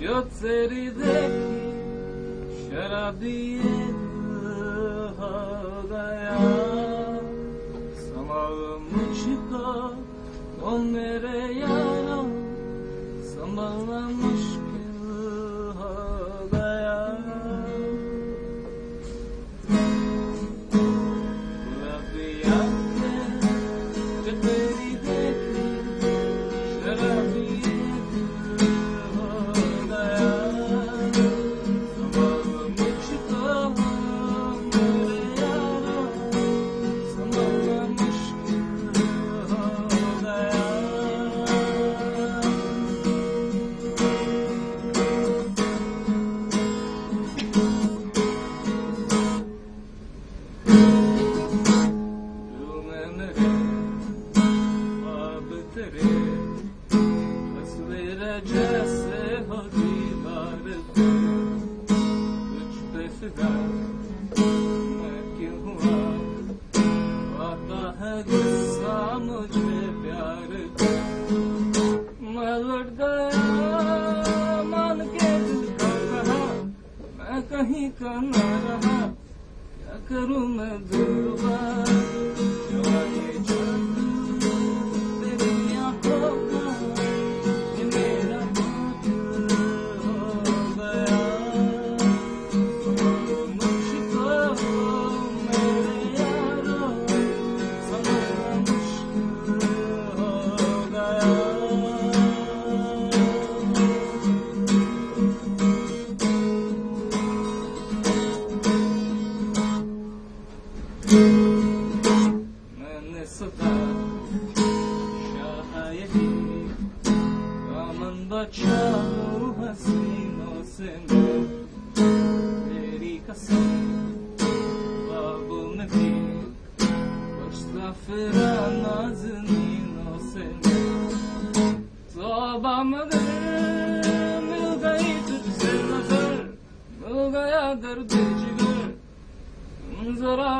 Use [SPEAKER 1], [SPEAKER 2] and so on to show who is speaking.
[SPEAKER 1] जो तेरी देखी शराबी हो गया संभाल मुझको ओ मेरे यारों संभालना मुश्किल हो गया गुलाबी आंखें जो तेरी देखी शराबी जैसे हो दीवार पे कुछ पे फिदा मैं क्यों हुआ आता है गुस्सा मुझे प्यार पे मैं लौट गया मान के दिल का कहा मैं कहीं का न रहा क्या करूं मैं दुआ मैंने सुना शाह यही दामन बचाऊं हसीनों से मैं तेरी कसम ख्वाबों में भी बचता फिरा नाज़नीनों से मैं तौबा मगर मिल गई तुझसे नजर मिल गया दर्द जिगर जरा